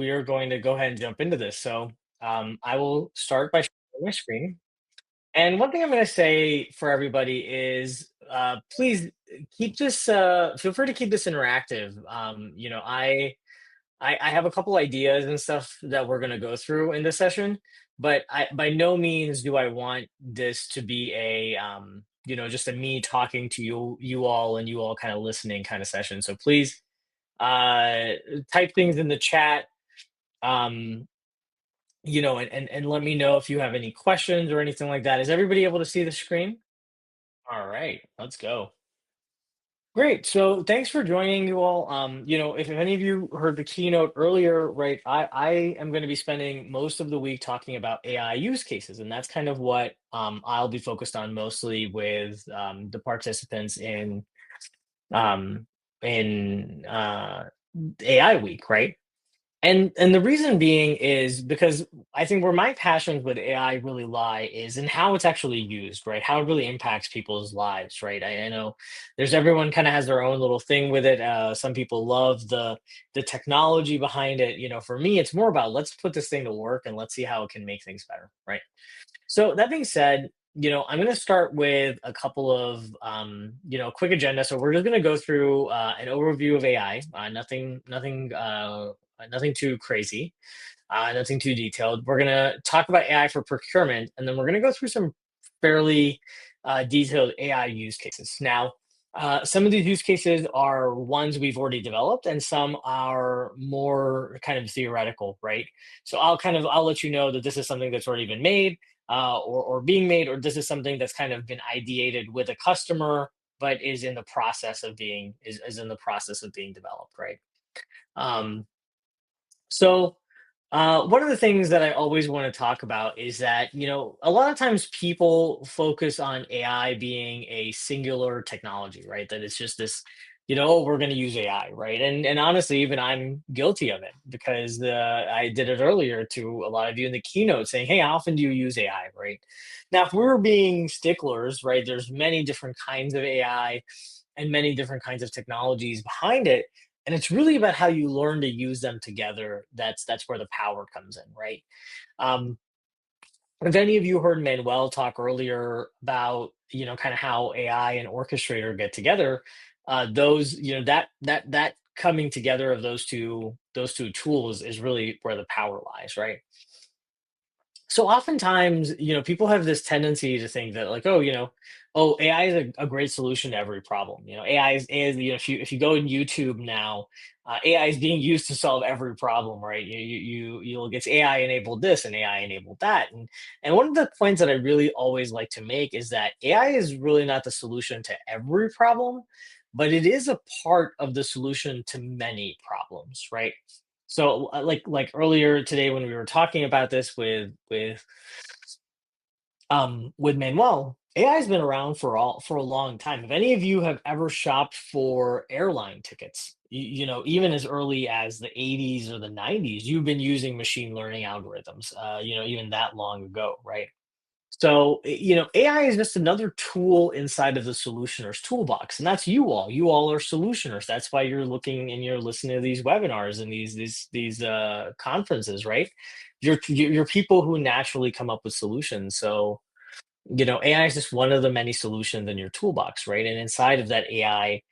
we are going to go ahead and jump into this. I will start by sharing my screen. And one thing I'm going to say for everybody is please keep this, feel free to keep this interactive. I have a couple ideas and stuff that we're going to go through in this session, but by no means do I want this to be just a me talking to you all, and you all kind of listening kind of session. So please uh, type things in the chat, um, and let me know if you have any questions or anything like that. Is everybody able to see the screen? All right, let's go. Great. So thanks for joining you all. If any of you heard the keynote earlier, right, I am going to be spending most of the week talking about AI use cases, and that's kind of what I'll be focused on mostly with the participants um, in AI week, right? And the reason being is because I think where my passions with AI really lie is in how it's actually used, right? How it really impacts people's lives, right? I know there's everyone kind of has their own little thing with it. Some people love the technology behind it. For me, it's more about let's put this thing to work and let's see how it can make things better, right? So that being said, I'm going to start with a couple of, quick agenda. So we're just going to go through an overview of AI. Nothing too crazy, nothing too detailed. We're going to talk about AI for procurement, and then we're going to go through some fairly detailed AI use cases. Now, some of these use cases are ones we've already developed, and some are more kind of theoretical, right? So I'll let you know that this is something that's already been made, or being made, or this is something that's kind of been ideated with a customer, but is in the process of being developed, right? Um, one of the things that I always want to talk about is that, a lot of times people focus on AI being a singular technology, right? That it's just this, "Oh, we're going to use AI," right? And honestly, even I'm guilty of it because I did it earlier to a lot of you in the keynote saying, "Hey, how often do you use AI?" Right? Now, if we're being sticklers, right, there's many different kinds of AI and many different kinds of technologies behind it, and it's really about how you learn to use them together. That's where the power comes in, right? um if any of you heard Manuel talk earlier about, kind of how AI and Orchestrator get together, those that coming together of those two tools is really where the power lies, right? So oftentimes, people have this tendency to think that, like, oh, AI is a great solution to every problem. AI is, if you go in YouTube now, AI is being used to solve every problem, right? You look, it's AI enabled this and AI enabled that, and one of the points that I really always like to make is that AI is really not the solution to every problem, but it is a part of the solution to many problems, right? So, like earlier today when we were talking about this with Manuel, AI has been around for a long time. If any of you have ever shopped for airline tickets, even as early as the 80s or the 90s, you've been using machine learning algorithms. Even that long ago, right? So, AI is just another tool inside of the solutioner's toolbox, and that's you all. You all are solutioners. That's why you're looking and you're listening to these webinars and these conferences, right? You're people who naturally come up with solutions. So, AI is just one of the many solutions in your toolbox, right? And inside of that AI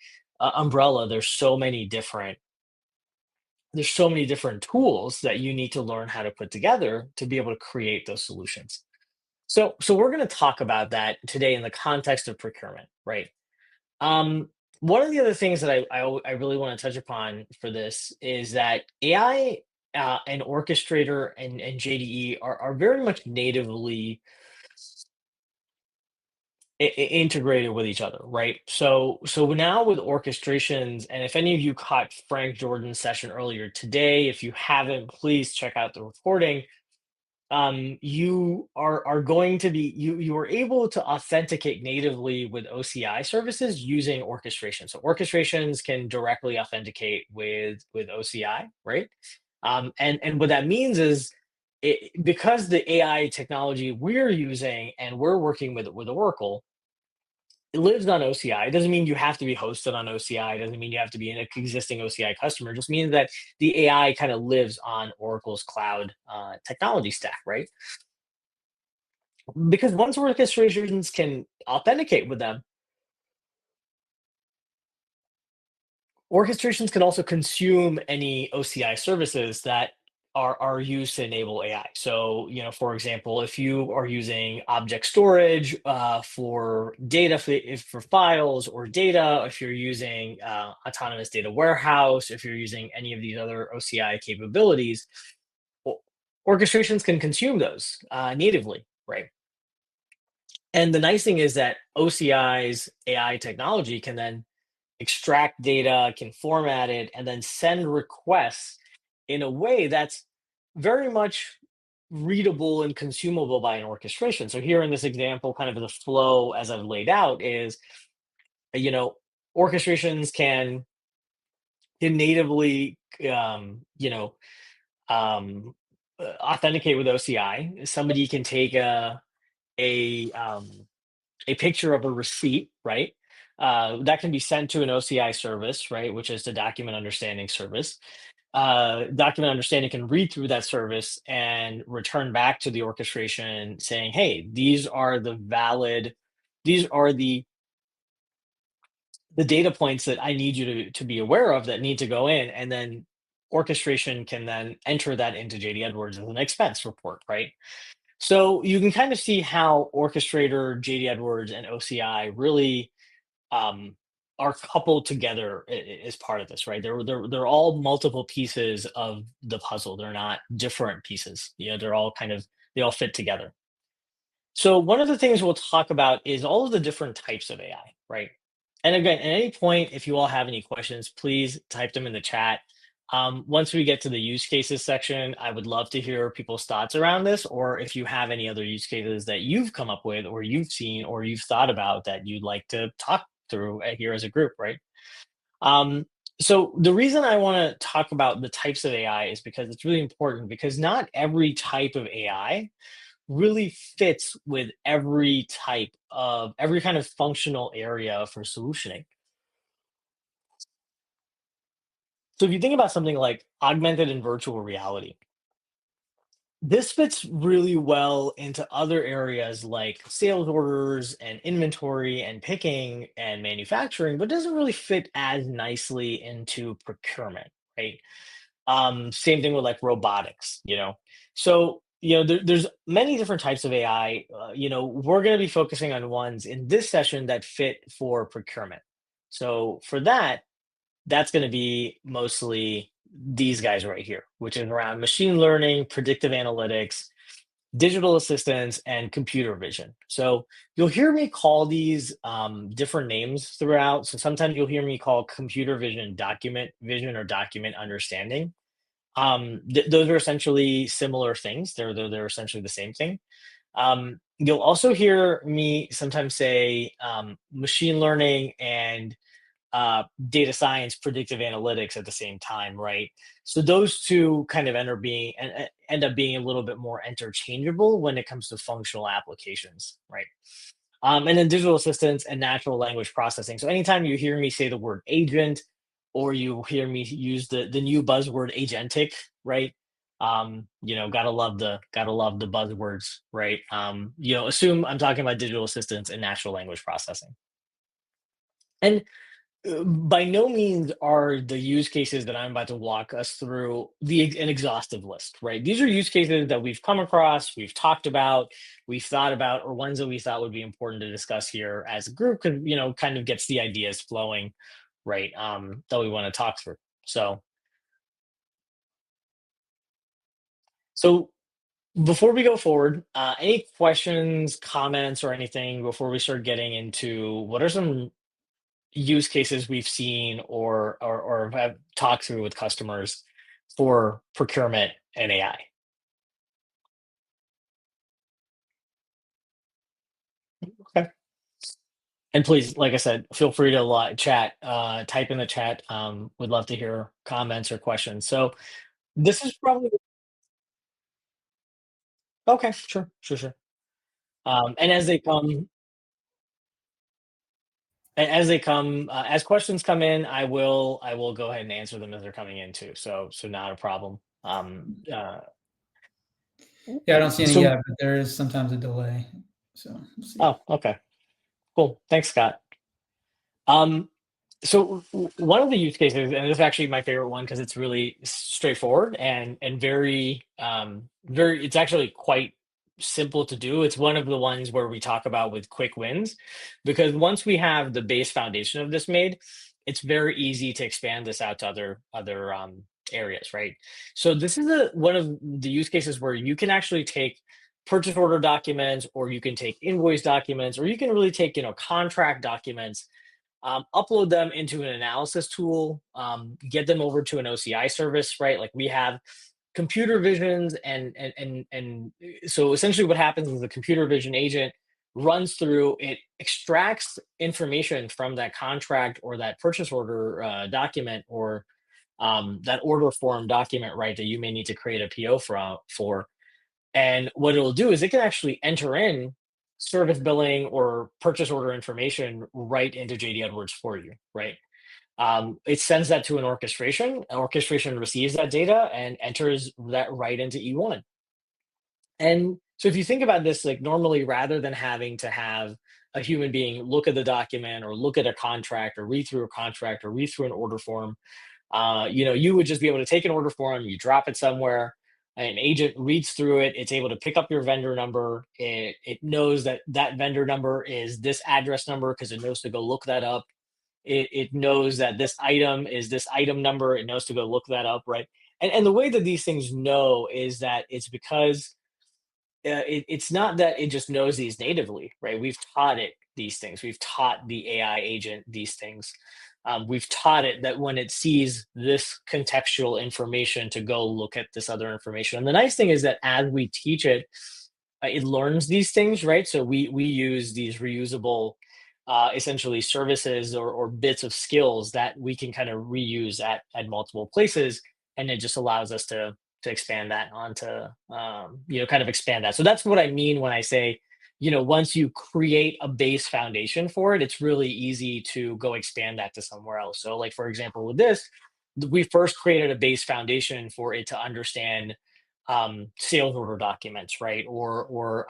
umbrella, there's so many different tools that you need to learn how to put together to be able to create those solutions. So we're going to talk about that today in the context of procurement, right? Um, One of the other things that I really want to touch upon for this is that AI and Orchestrator and JDE are very much natively integrated with each other, right? So now with orchestrations, and if any of you caught Frank Jordan's session earlier today, if you haven't, please check out the recording. You are going to be you are able to authenticate natively with OCI services using orchestration. So orchestrations can directly authenticate with OCI, right? And what that means is because the AI technology we're using and we're working with Oracle, It lives on OCI. It doesn't mean you have to be hosted on OCI. It doesn't mean you have to be an existing OCI customer. It just means that the AI kind of lives on Oracle's cloud technology stack, right? Because once orchestrations can authenticate with them, orchestrations can also consume any OCI services that are used to enable AI. So, for example, if you are using object storage for data for files or data, if you're using autonomous data warehouse, if you're using any of these other OCI capabilities, o- orchestrations can consume those natively, right? And the nice thing is that OCI's AI technology can then extract data, can format it, and then send requests in a way that's very much readable and consumable by an orchestration. So here in this example, kind of the flow as I've laid out is, you know, orchestrations can natively, um, authenticate with OCI. Somebody can take a a picture of a receipt, right? That can be sent to an OCI service, right, which is the document understanding service. Document understanding can read through that service and return back to the orchestration saying, "Hey, these are the data points that I need you to be aware of that need to go in," and then orchestration can then enter that into JD Edwards as an expense report, right? So you can kind of see how Orchestrator, JD Edwards, and OCI really um, are coupled together as part of this, right? They're all multiple pieces of the puzzle. They're not different pieces. They're all they all fit together. So one of the things we'll talk about is all of the different types of AI, right? And again, at any point, if you all have any questions, please type them in the chat. Once we get to the use cases section, I would love to hear people's thoughts around this, or if you have any other use cases that you've come up with, or you've seen, or you've thought about that you'd like to talk through here as a group, right? Um, so the reason I want to talk about the types of AI is because it's really important because not every type of AI really fits with every kind of functional area for solutioning. So if you think about something like augmented and virtual reality, this fits really well into other areas like sales orders and inventory and picking and manufacturing, but doesn't really fit as nicely into procurement, right? Same thing with like robotics. So, there's many different types of AI. We're going to be focusing on ones in this session that fit for procurement. So for that, that's going to be mostly these guys right here, which is around machine learning, predictive analytics, digital assistants, and computer vision. So you'll hear me call these different names throughout. So sometimes you'll hear me call computer vision document vision or document understanding. Those are essentially similar things. They're essentially the same thing. You'll also hear me sometimes say machine learning and data science, predictive analytics at the same time, right? So those two kind of end up being a little bit more interchangeable when it comes to functional applications, right? And then digital assistants and natural language processing. So anytime you hear me say the word agent, or you hear me use the new buzzword agentic, right? Gotta love the buzzwords, right? Assume I'm talking about digital assistants and natural language processing. And by no means are the use cases that I'm about to walk us through an exhaustive list, right? These are use cases that we've come across, we've talked about, we've thought about, or ones that we thought would be important to discuss here as a group, because kind of gets the ideas flowing, right? That we want to talk through. So before we go forward, any questions, comments, or anything before we start getting into what are some use cases we've seen or have talked through with customers for procurement and AI. Okay. And please, like I said, feel free to type in the chat. Would love to hear comments or questions. So this is probably okay. Sure, sure, sure. And as they come, As they come, as questions come in, I will go ahead and answer them as they're coming in too. So not a problem. Yeah, I don't see any So yet, but there is sometimes a delay. So we'll see. oh, okay, cool. Thanks, Scott. Um, So one of the use cases, and this is actually my favorite one because it's really straightforward and very very it's actually quite simple to do. It's one of the ones where we talk about with quick wins because once we have the base foundation of this made, it's very easy to expand this out to other areas, right? So this is one of the use cases where you can actually take purchase order documents, or you can take invoice documents, or you can really take contract documents, upload them into an analysis tool, get them over to an OCI service, right? Like we have computer visions, and so essentially what happens is the computer vision agent runs through it, extracts information from that contract or that purchase order document, or that order form document, right? That you may need to create a PO for, and what it'll do is it can actually enter in service billing or purchase order information right into JD Edwards for you, right? It sends that to an orchestration. An orchestration receives that data and enters that right into E1. And so if you think about this, like normally, rather than having to have a human being look at the document or look at a contract or read through a contract or read through an order form, you would just be able to take an order form, you drop it somewhere, an agent reads through it, it's able to pick up your vendor number. It knows that that vendor number is this address number because it knows to go look that up. It knows that this item is this item number. It knows to go look that up, right? And the way that these things know is that it's because it's not that it just knows these natively, right? We've taught it these things. We've taught the AI agent these things. We've taught it that when it sees this contextual information to go look at this other information. And the nice thing is that as we teach it, it learns these things, right? So we use these reusable, essentially services or bits of skills that we can kind of reuse at multiple places, and it just allows us to expand that onto kind of expand that. So that's what I mean when I say, once you create a base foundation for it, it's really easy to go expand that to somewhere else. So like for example with this, we first created a base foundation for it to understand sales order documents, right? Or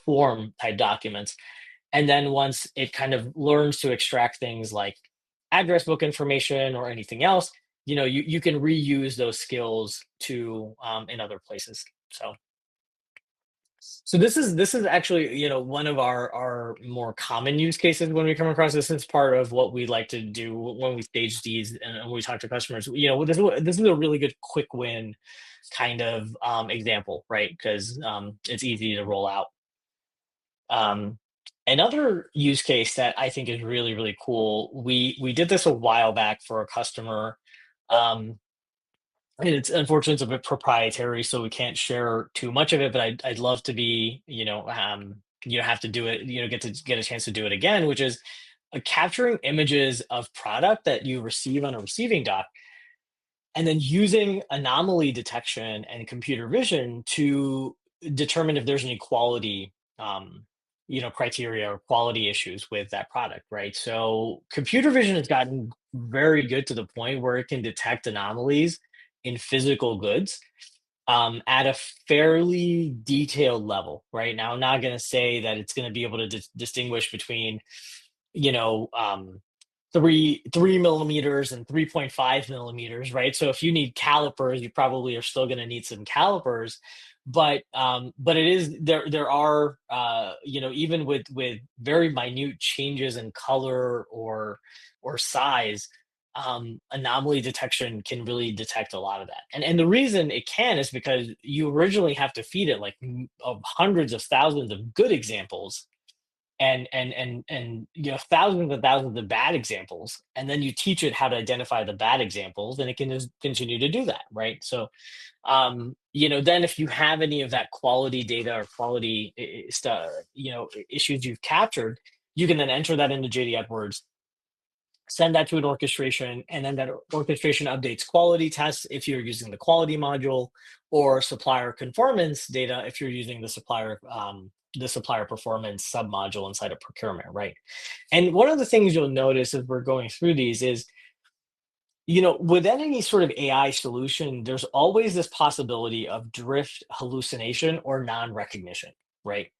form type documents. And then once it kind of learns to extract things like address book information or anything else, you can reuse those skills to in other places. So this is actually one of our more common use cases when we come across this. Is part of what we like to do when we stage these and when we talk to customers. This is a really good quick win kind of example, right? Because it's easy to roll out. Um, Another use case that I think is really really cool. We did this a while back for a customer. Um, and it's unfortunately it's a bit proprietary, so we can't share too much of it. But I'd love to be, have to do it, get a chance to do it again, which is capturing images of product that you receive on a receiving dock, and then using anomaly detection and computer vision to determine if there's any quality, criteria or quality issues with that product, right? So computer vision has gotten very good to the point where it can detect anomalies in physical goods, at a fairly detailed level. Right now, I'm not going to say that it's going to be able to distinguish between, you know, um, 3 millimeters and 3.5 millimeters, right? So if you need calipers, you probably are still going to need some calipers. But it is there. There are even with very minute changes in color or size, anomaly detection can really detect a lot of that. And the reason it can is because you originally have to feed it like of hundreds of thousands of good examples, and thousands and thousands of bad examples, and then you teach it how to identify the bad examples, and it can just continue to do that, right? So then if you have any of that quality data or quality stuff, issues you've captured, you can then enter that into JD Edwards, send that to an orchestration, and then that orchestration updates quality tests if you're using the quality module, or supplier conformance data if you're using the supplier the supplier performance submodule inside of procurement, right? And one of the things you'll notice as we're going through these is, within any sort of AI solution, there's always this possibility of drift hallucination or non-recognition, right?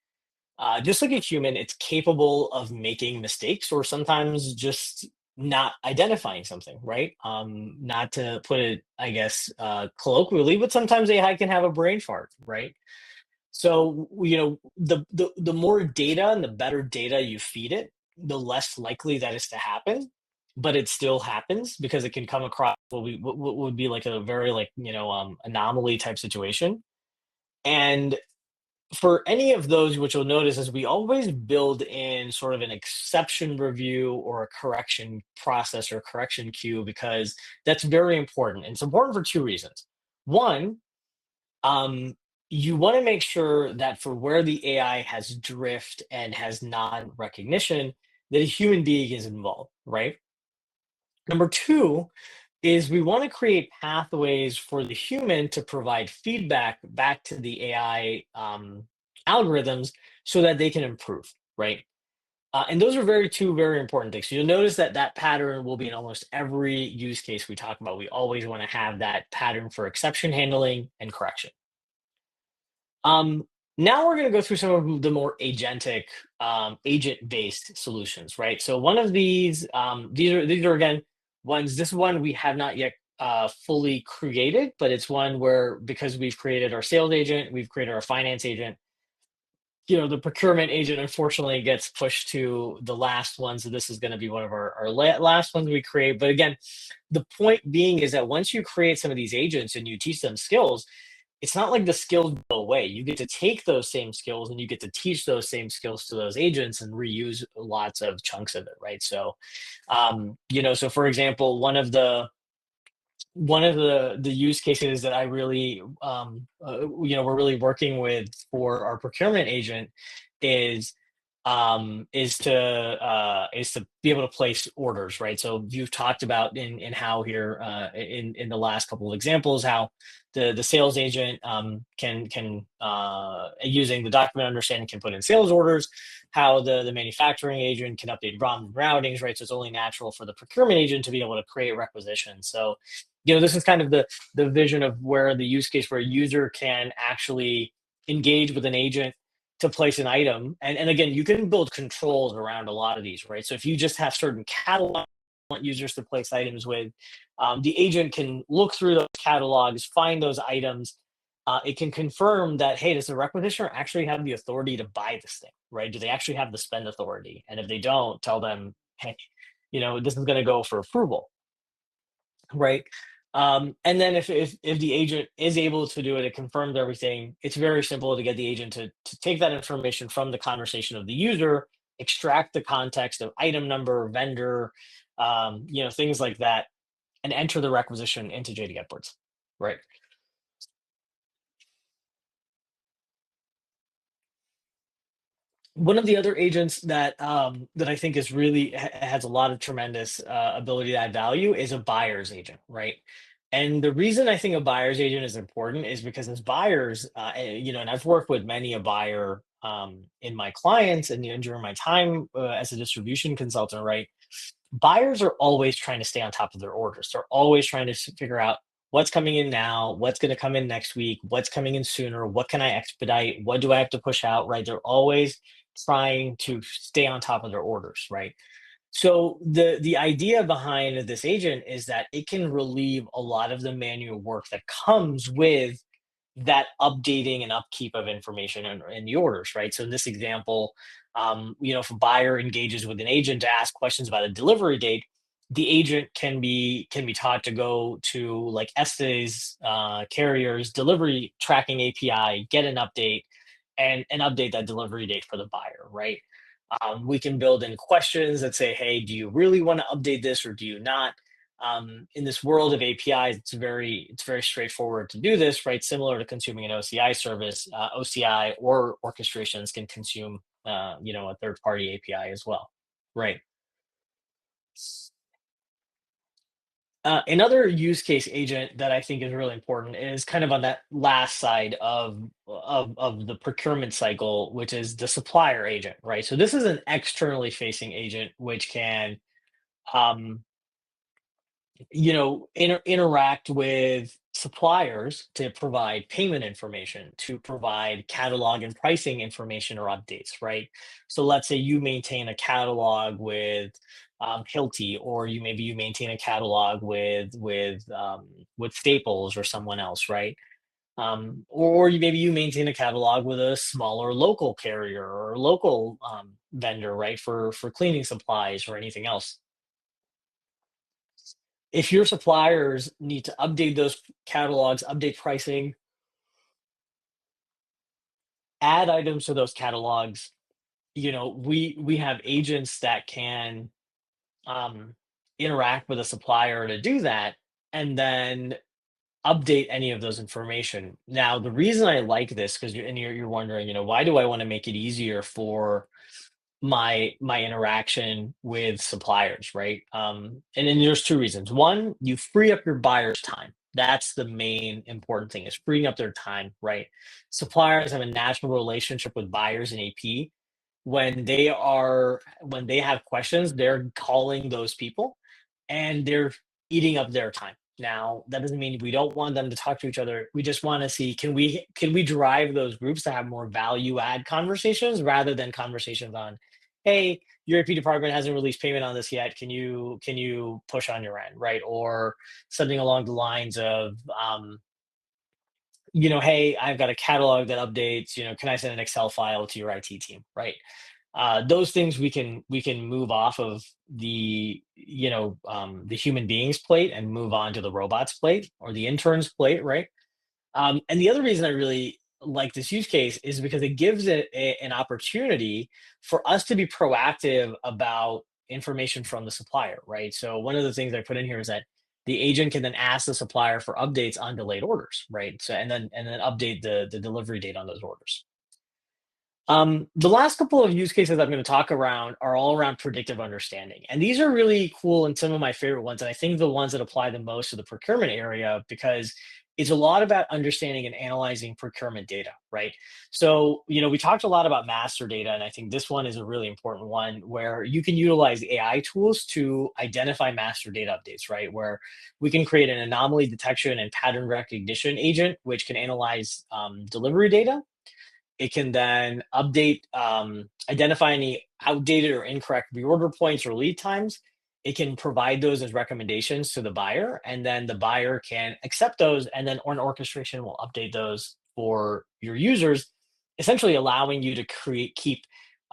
Just like a human, it's capable of making mistakes or sometimes just not identifying something, right? Not to put it, I guess, colloquially, but sometimes AI can have a brain fart, right? So, the more data and the better data you feed it, the less likely that is to happen. But it still happens because it can come across what would be like a very like anomaly type situation. And for any of those, what you'll notice is we always build in sort of an exception review or a correction process or correction queue because that's very important. And it's important for two reasons. One, um, you want to make sure that for where the AI has drift and has non-recognition, that a human being is involved, right? Number two is we want to create pathways for the human to provide feedback back to the AI algorithms so that they can improve, right? And those are two very important things. So you'll notice that that pattern will be in almost every use case we talk about. We always want to have that pattern for exception handling and correction. Um, Now we're going to go through some of the more agentic, agent-based solutions, right? So one of these are again ones. This one we have not yet fully created, but it's one where because we've created our sales agent, we've created our finance agent. The procurement agent unfortunately gets pushed to the last one, so this is going to be one of our last ones we create. But again, the point being is that once you create some of these agents and you teach them skills, it's not like the skills go away. You get to take those same skills and you get to teach those same skills to those agents and reuse lots of chunks of it, right? So, so for example, one of the use cases that I really, we're really working with for our procurement agent is is to be able to place orders, right? So you've talked about in how here in the last couple of examples how the sales agent can using the document understanding can put in sales orders, how the manufacturing agent can update ROM and routings, right? So it's only natural for the procurement agent to be able to create requisitions. So this is kind of the vision of where the use case where a user can actually engage with an agent to place an item. And again, you can build controls around a lot of these, right? So if you just have certain catalogs you want users to place items with, the agent can look through those catalogs, find those items. It can confirm that, hey, does the requisitioner actually have the authority to buy this thing, right? Do they actually have the spend authority? And if they don't, tell them, hey, this is going to go for approval, right? And then if the agent is able to do it, it confirms everything. It's very simple to get the agent to take that information from the conversation of the user, extract the context of item number, vendor, things like that, and enter the requisition into JD Edwards, right? One of the other agents that I think is really has a lot of tremendous ability to add value is a buyer's agent, right? And the reason I think a buyer's agent is important is because as buyers, and I've worked with many a buyer in my clients and during my time as a distribution consultant, right? Buyers are always trying to stay on top of their orders. They're always trying to figure out what's coming in now, what's going to come in next week, what's coming in sooner, what can I expedite, what do I have to push out, right? They're always trying to stay on top of their orders, right? So the idea behind this agent is that it can relieve a lot of the manual work that comes with that updating and upkeep of information in the orders, right? So in this example, if a buyer engages with an agent to ask questions about a delivery date, the agent can be taught to go to like Estee carrier's delivery tracking API, get an update, and update that delivery date for the buyer, right? We can build in questions that say, hey, do you really want to update this or do you not? In this world of APIs, it's very straightforward to do this, right? Similar to consuming an OCI service, OCI or orchestrations can consume, a third-party API as well, right? Another use case agent that I think is really important is kind of on that last side of the procurement cycle, which is the supplier agent, right? So this is an externally facing agent which can um, interact with suppliers to provide payment information, to provide catalog and pricing information or updates, right? So let's say you maintain a catalog with Hilti, or you maintain a catalog with Staples or someone else, right? Or maybe you maintain a catalog with a smaller local carrier or local vendor, right? For cleaning supplies or anything else. If your suppliers need to update those catalogs, update pricing, add items to those catalogs, we have agents that can um, interact with a supplier to do that, and then update any of those information. Now, the reason I like this, because you're wondering, why do I want to make it easier for my interaction with suppliers, right? And then there's two reasons. One, you free up your buyer's time. That's the main important thing, is freeing up their time, right? Suppliers have a natural relationship with buyers in AP. When they have questions, they're calling those people and they're eating up their time. Now, that doesn't mean we don't want them to talk to each other. We just want to see, can we drive those groups to have more value add conversations rather than conversations on, hey, your AP department hasn't released payment on this yet. Can you push on your end, right? Or something along the lines of, hey, I've got a catalog that updates. Can I send an Excel file to your IT team, right? Those things we can move off of the human beings plate and move on to the robots plate or the interns plate, right? And the other reason I really like this use case is because it gives an opportunity for us to be proactive about information from the supplier, right? So one of the things I put in here is that the agent can then ask the supplier for updates on delayed orders, right? So and then update the delivery date on those orders. The last couple of use cases I'm going to talk around are all around predictive understanding. And these are really cool and some of my favorite ones. And I think the ones that apply the most to the procurement area, because it's a lot about understanding and analyzing procurement data, right? So, we talked a lot about master data, and I think this one is a really important one where you can utilize AI tools to identify master data updates, right? Where we can create an anomaly detection and pattern recognition agent, which can analyze delivery data. It can then identify any outdated or incorrect reorder points or lead times. It can provide those as recommendations to the buyer, and then the buyer can accept those, and then an orchestration will update those for your users, essentially allowing you to keep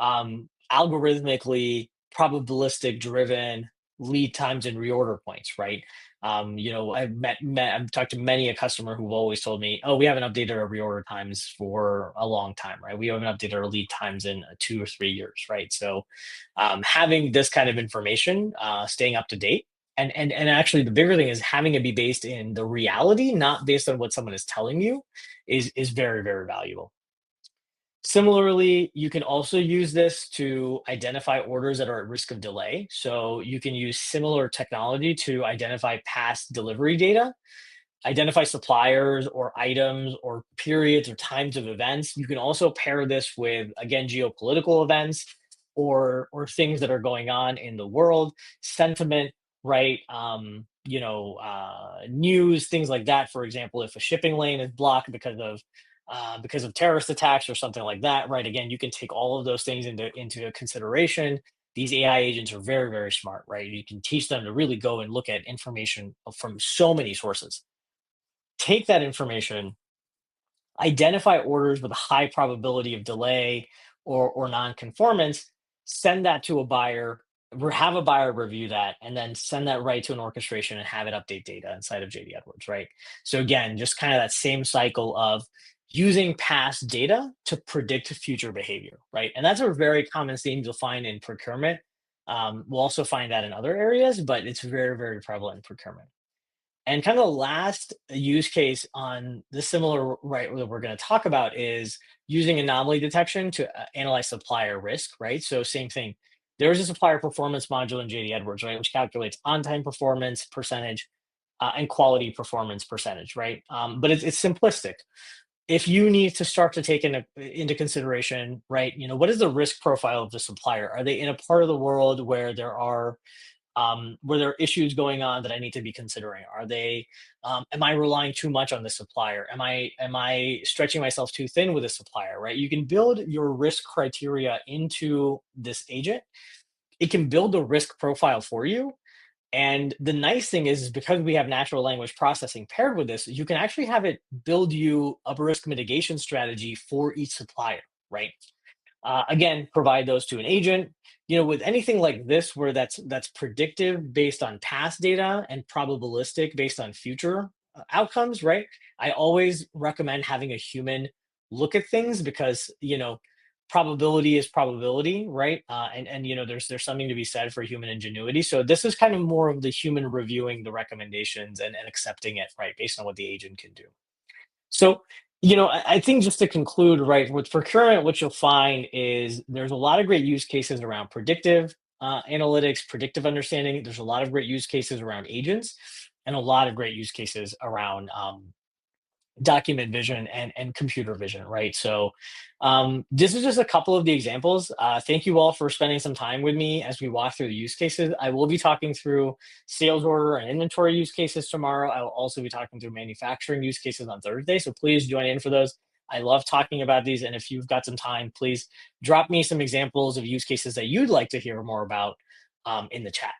algorithmically probabilistic driven lead times and reorder points, right? I've talked to many a customer who've always told me, "Oh, we haven't updated our reorder times for a long time, right? We haven't updated our lead times in 2 or 3 years, right?" So, having this kind of information, staying up to date, and actually the bigger thing is having it be based in the reality, not based on what someone is telling you, is very, very valuable. Similarly, you can also use this to identify orders that are at risk of delay. So you can use similar technology to identify past delivery data, identify suppliers or items or periods or times of events. You can also pair this with, again, geopolitical events or things that are going on in the world, sentiment, right? News, things like that. For example, if a shipping lane is blocked because of terrorist attacks or something like that, right? Again, you can take all of those things into consideration. These AI agents are very, very smart, right? You can teach them to really go and look at information from so many sources, take that information, identify orders with a high probability of delay or non-conformance, send that to a buyer, have a buyer review that, and then send that right to an orchestration and have it update data inside of JD Edwards, right? So again, just kind of that same cycle of using past data to predict future behavior, right? And that's a very common theme you'll find in procurement. We'll also find that in other areas, but it's very, very prevalent in procurement. And kind of the last use case on the similar right that we're going to talk about is using anomaly detection to analyze supplier risk, right? So same thing. There is a supplier performance module in JD Edwards, right, which calculates on-time performance percentage, and quality performance percentage, right? But it's simplistic. If you need to start to take into consideration, right, what is the risk profile of the supplier? Are they in a part of the world where there are issues going on that I need to be considering? Are they, am I relying too much on the supplier? Am I stretching myself too thin with a supplier, right? You can build your risk criteria into this agent. It can build the risk profile for you. And the nice thing is because we have natural language processing paired with this, you can actually have it build you a risk mitigation strategy for each supplier, right? Again, provide those to an agent. With anything like this, where that's predictive based on past data and probabilistic based on future outcomes, right? I always recommend having a human look at things because probability is probability, right? And there's something to be said for human ingenuity. So this is kind of more of the human reviewing the recommendations and accepting it, right, based on what the agent can do. So, I think just to conclude, right, with procurement, what you'll find is there's a lot of great use cases around predictive analytics, predictive understanding. There's a lot of great use cases around agents, and a lot of great use cases around document vision and computer vision, right? So this is just a couple of the examples. Thank you all for spending some time with me as we walk through the use cases. I will be talking through sales order and inventory use cases tomorrow. I will also be talking through manufacturing use cases on Thursday, so please join in for those. I love talking about these, and if you've got some time, please drop me some examples of use cases that you'd like to hear more about in the chat.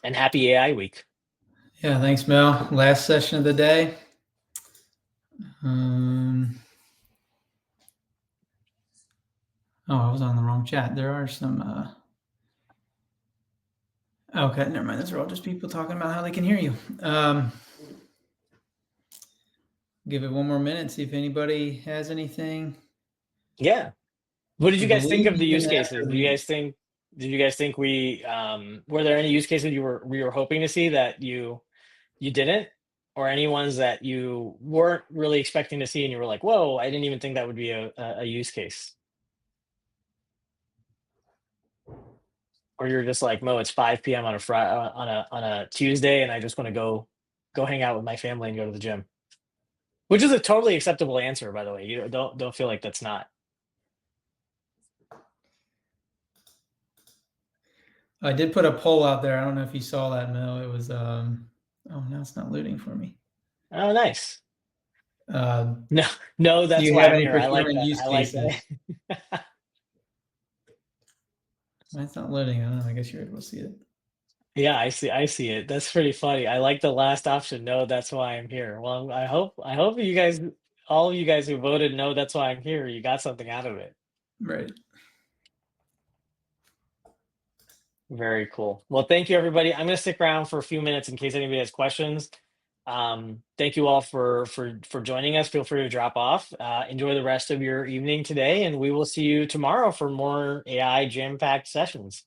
And happy AI week. Yeah, thanks, Mel. Last session of the day. Oh, I was on the wrong chat. There are some. Okay, never mind. Those are all just people talking about how they can hear you. Give it one more minute, see if anybody has anything. Yeah. What did I you guys think believe of the use even cases? after we. Did you guys think we were there any use cases we were hoping to see that you didn't? Or any ones that you weren't really expecting to see and you were like, whoa, I didn't even think that would be a use case. Or you're just like, Mo, it's 5 p.m. on a Friday on a Tuesday, and I just want to go hang out with my family and go to the gym. Which is a totally acceptable answer, by the way. You don't feel like that's not. I did put a poll out there. I don't know if you saw that, Mel. It was oh, now it's not loading for me. Oh, nice. Uh, No, no, do that's you why have I'm any here. I like procurement that. use I like that. cases? Mine's not loading. I don't know. I guess you're able to see it. Yeah, I see it. That's pretty funny. I like the last option. No, that's why I'm here. Well, I hope you guys, all of you guys who voted no, that's why I'm here. You got something out of it. Right. Very cool. Well, thank you, everybody. I'm going to stick around for a few minutes in case anybody has questions. Thank you all for joining us. Feel free to drop off. Enjoy the rest of your evening today, and we will see you tomorrow for more AI jam-packed sessions.